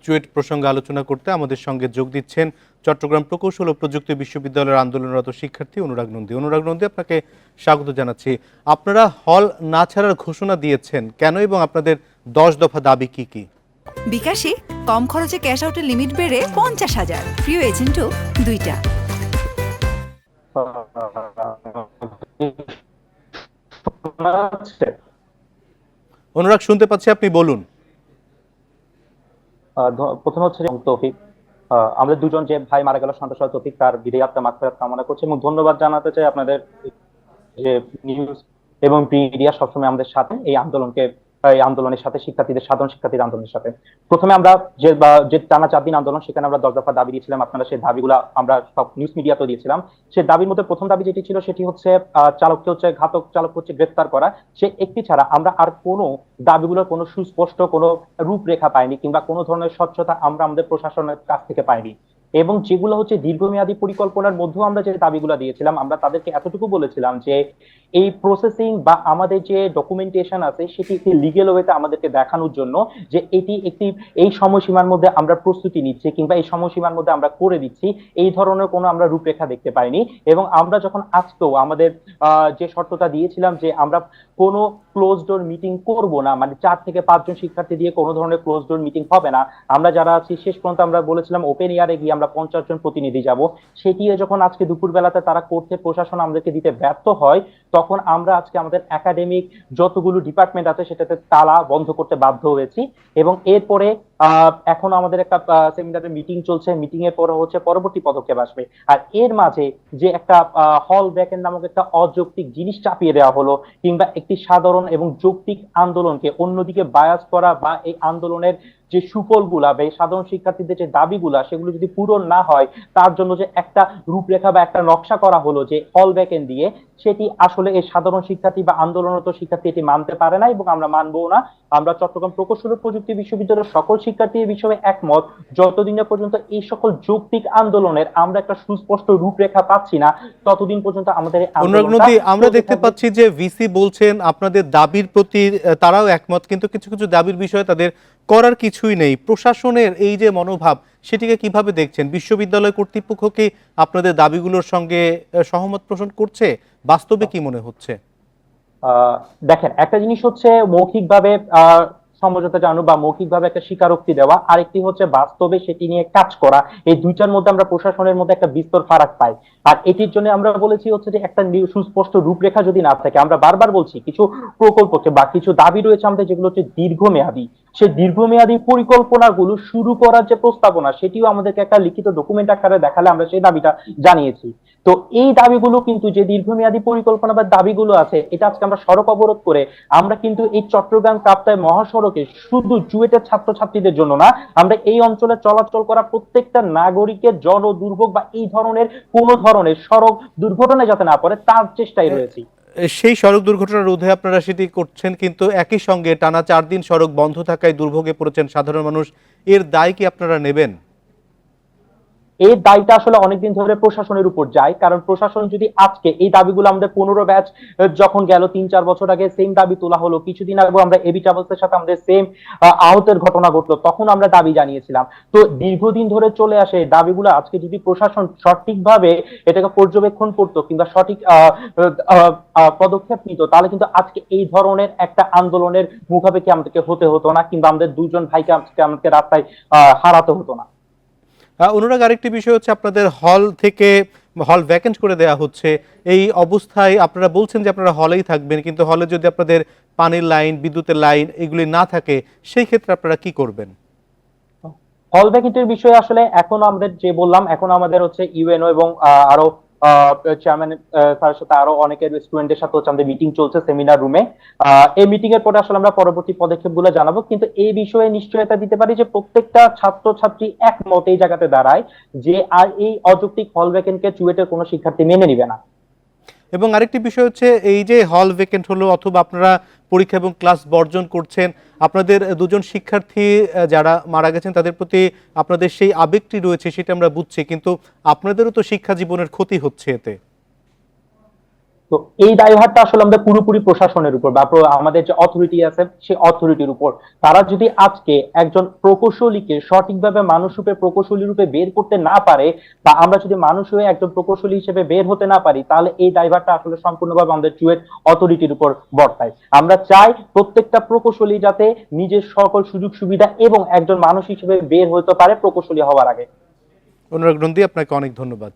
চুয়েট প্রসঙ্গে আলোচনা করতে আমাদের সঙ্গে যোগ দিচ্ছেন চট্টগ্রাম প্রকৌশল ও প্রযুক্তি বিশ্ববিদ্যালয়ের আন্দোলনরত শিক্ষার্থী অনুরাগ নন্দী। অনুরাগ নন্দী, আপনাকে স্বাগত জানাচ্ছি। আপনারা হল না ছাড়ার ঘোষণা দিয়েছেন কেন এবং আপনাদের 10 দফা দাবি কি কি? বিকাশে কম খরচে ক্যাশ আউটের লিমিট বেড়ে 50,000, প্রিয় এজেন্টও 2টা। অনুরাগ, শুনতে পাচ্ছি, আপনি বলুন। প্রথমে হচ্ছে তৌফিক, আমাদের দুজন যে ভাই মারা গেল, সন্ত্রাস তৌফিক, তার বিদায় আত্মা মাগফিরাত কামনা করছে এবং ধন্যবাদ জানাতে চাই আপনাদের যে নিউজ এবং মিডিয়া সবসময় আমাদের সাথে এই আন্দোলনের সাথে, সাধারণ শিক্ষার্থীদের আন্দোলনের সাথে। প্রথমে আমরা যে টানা 4 দিন আন্দোলন, সেখানে আমরা 10 দফা দাবি দিয়েছিলাম। আপনারা সেই দাবিগুলো আমরা সব নিউজ মিডিয়াতেও দিয়েছিলাম। সেই দাবির মধ্যে প্রথম দাবি যেটি ছিল সেটি হচ্ছে ঘাতক চালক গ্রেফতার করা। সে একটি ছাড়া আমরা আর কোনো দাবিগুলোর কোনো সুস্পষ্ট কোনো রূপরেখা পাইনি কিংবা কোনো ধরনের স্বচ্ছতা আমরা আমাদের প্রশাসনের কাছ থেকে পাইনি। এবং যেগুলো হচ্ছে দীর্ঘমেয়াদী পরিকল্পনার মধ্যেও আমরা যে দাবিগুলো দিয়েছিলাম, আমরা তাদেরকে এতটুকু বলেছিলাম যে এই প্রসেসিং বা আমাদের যে ডকুমেন্টেশন আছে সেটি একটি লিগেল ওয়েতে আমাদেরকে দেখানোর জন্য যে এটি একটি এই সময়সীমার মধ্যে আমরা প্রস্তুতি নিচ্ছি কিংবা এই সময়সীমার মধ্যে আমরা করে দিচ্ছি, এই ধরনের কোনো আমরা রূপরেখা দেখতে পাইনি। এবং আমরা যখন আজকেও আমাদের যে শর্তটা দিয়েছিলাম যে আমরা কোনো ক্লোজ ডোর মিটিং করব না, মানে 4 থেকে 5 জন শিক্ষার্থী দিয়ে কোনো ধরনের ক্লোজ ডোর মিটিং হবে না, আমরা যারা আছি শেষ পর্যন্ত আমরা বলেছিলাম ওপেন এয়ারে গিয়ে আমরা 50 জন প্রতিনিধি যাব। সেটিও যখন আজকে দুপুর বেলাতে তারা করতে প্রশাসন আমাদেরকে দিতে ব্যর্থ হয়, তখন আমরা আজকে আমাদের একাডেমিক যতগুলো ডিপার্টমেন্ট আছে সেটাতে তালা বন্ধ করতে বাধ্য হয়েছি। এবং এরপরে এখন আমাদের একটা সেমিনারের মিটিং চলছে, মিটিং এর পরে হচ্ছে পরবর্তী পদক্ষেপ আসবে। আর এর মাঝে যে একটা হল ভ্যাকেন্ট নামক একটা অযৌক্তিক জিনিস চাপিয়ে দেওয়া হলো কিংবা একটি সাধারণ এবং যৌক্তিক আন্দোলনকে অন্যদিকে বায়াস করা বা এই আন্দোলনের যে সুফলগুলা বা এই সাধারণ শিক্ষার্থীদের যে দাবিগুলা সেগুলো যদি পূরণ না হয়, তার জন্য যে একটা রূপরেখা বা একটা নকশা করা হলো যে হল ভ্যাকেন্ট দিয়ে, সেটি আসলে এই সাধারণ শিক্ষার্থী বা আন্দোলনরত শিক্ষার্থী এটি মানতে পারে না এবং আমরা মানবো না। আমরা চট্টগ্রাম প্রকৌশল ও প্রযুক্তি বিশ্ববিদ্যালয়ের সকল শিক্ষার্থী এই বিষয়ে একমত, যতদিন না পর্যন্ত এই সকল যৌক্তিক আন্দোলনের আমরা একটা সুস্পষ্ট রূপরেখা পাচ্ছি না, ততদিন পর্যন্ত আমাদের আমরা দেখতে পাচ্ছি যে ভিসি বলছেন আপনাদের দাবির প্রতি তারাও একমত, কিন্তু কিছু কিছু দাবির বিষয়ে তাদের করার কিছুই নেই। প্রশাসনের এই যে মনোভাব, সেটিকে কিভাবে দেখছেন? বিশ্ববিদ্যালয় কর্তৃপক্ষ কি আপনাদের দাবিগুলোর সঙ্গে সহমত পোষণ করছে? বাস্তবে কি মনে হচ্ছে? দেখেন, একটা জিনিস হচ্ছে মৌখিকভাবে সমঝোতা জানানো বা মৌখিকভাবে একটা স্বীকারোক্তি দেওয়া, আরেকটি হচ্ছে বাস্তবে সেটি নিয়ে কাজ করা। এই দুইটার মধ্যে আমরা প্রশাসনের মধ্যে একটা বিস্তর ফারাক পাই। আর এটির জন্য আমরা বলেছি হচ্ছে যে একটা সুস্পষ্ট রূপরেখা যদি না থাকে, আমরা বারবার বলছি কিছু প্রকল্পকে বা কিছু দাবি রয়েছে আমাদের যেগুলো হচ্ছে দীর্ঘমেয়াদী, সেই দীর্ঘমেয়াদী পরিকল্পনাগুলো শুরু করার যে প্রস্তাবনা সেটিও আমাদেরকে একটা লিখিত ডকুমেন্ট আকারে দেখালে আমরা সেই দাবিটা জানিয়েছি। তো এই দাবিগুলো কিন্তু যে দীর্ঘমেয়াদী পরিকল্পনা বা দাবিগুলো আছে, এটা আজকে আমরা সড়ক অবরোধ করে আমরা কিন্তু এই চট্টগ্রাম কাপ্তাই মহাসড়কে শুধু চুয়েটের ছাত্রছাত্রীদের জন্য না, আমরা এই অঞ্চলে চলাচল করা প্রত্যেকটা নাগরিকের জন দুর্ভোগ বা এই ধরনের কোন ধরনের সড়ক দুর্ঘটনা যাতে না পড়ে তার চেষ্টায় রয়েছি। সেই সড়ক দুর্ঘটনা রোধে আপনারা সেটি করছেন, কিন্তু একই সঙ্গে টানা 4 দিন সড়ক বন্ধ থাকায় দুর্ভোগে পড়েছেন সাধারণ মানুষ। এর দায় কি আপনারা নেবেন? এই দায়টা আসলে অনেকদিন ধরে প্রশাসনের উপর যায়, কারণ প্রশাসন যদি আজকে এই দাবিগুলো আমাদের 15 ব্যাচ যখন গেল 3-4 বছর আগে সেম দাবি তোলা হলো, কিছুদিন আগে আমরা এবি ট্রাভেলসের সাথে আমাদের সেম আহতের ঘটনা ঘটলো, তখন আমরা দাবি জানিয়েছিলাম। তো দীর্ঘদিন ধরে চলে আসে দাবিগুলো আজকে যদি প্রশাসন সঠিকভাবে এটাকে পর্যবেক্ষণ করতো কিংবা সঠিক পদক্ষেপ নিত, তাহলে কিন্তু আজকে এই ধরনের একটা আন্দোলনের মুখাপেক্ষি আমাদেরকে হতে হতো না কিংবা আমাদের 2 জন ভাইকে আমাদেরকে রাস্তায় হারাতে হতো না। অনুরাগ, আরেকটি বিষয় হচ্ছে আপনাদের হল থেকে হল ভ্যাকেন্ট করে দেওয়া হচ্ছে। এই অবস্থায় আপনারা বলছেন যে আপনারা হলেই থাকবেন, কিন্তু হলে যদি আপনাদের পানির লাইন, বিদ্যুতের লাইন এগুলি না থাকে, সেই ক্ষেত্রে আপনারা কি করবেন? হল ভ্যাকেন্টের বিষয়ে আসলে এখন আমাদের যে বললাম, এখন আমাদের হচ্ছে ইউএনও এবং আরো চেয়ারম্যান স্যারের সাথে আরো অনেকের স্টুডেন্টের সাথে হচ্ছে আমাদের মিটিং চলছে সেমিনার রুমে। এই মিটিং এর পরে আসলে আমরা পরবর্তী পদক্ষেপগুলো জানাবো, কিন্তু এই বিষয়ে নিশ্চয়তা দিতে পারি যে প্রত্যেকটা ছাত্রছাত্রী একমত এই জায়গাতে দাঁড়ায় যে আর এই অযৌক্তিক হল ভ্যাকেন্টকে চুয়েটের কোনো শিক্ষার্থী মেনে নিবে না। এবং আরেকটি বিষয় হচ্ছে এই যে হল ভ্যাকেন্ট হলো অথবা আপনারা পরীক্ষা এবং ক্লাস বর্জন করছেন, আপনাদের 2 জন শিক্ষার্থী যারা মারা গেছেন তাদের প্রতি আপনাদের সেই আবেগটি রয়েছে, সেটা আমরা বুঝছি, কিন্তু আপনাদেরও তো শিক্ষা জীবনের ক্ষতি হচ্ছে এতে। তো এই দায়ভারটা আসলে আমাদের পুরোপুরি প্রশাসনের উপর বা আমাদের যে অথরিটি আছে সেই অথরিটির উপর। তারা যদি আজকে একজন প্রকৌশলীকে সঠিকভাবে মানুষ রূপে প্রকৌশলী রূপে বের করতে না পারে, বা আমরা যদি মানুষ হয়ে একজন প্রকৌশলী হিসেবে বের হতে না পারি, তাহলে এই দায়ভারটা আসলে সম্পূর্ণভাবে আমাদের চুয়েট অথরিটির উপর বর্তায়। আমরা চাই প্রত্যেকটা প্রকৌশলী যাতে নিজের সকল সুযোগ সুবিধা এবং একজন মানুষ হিসেবে বের হতে পারে প্রকৌশলী হওয়ার আগে। অনুরাগ নন্দী, আপনাকে অনেক ধন্যবাদ।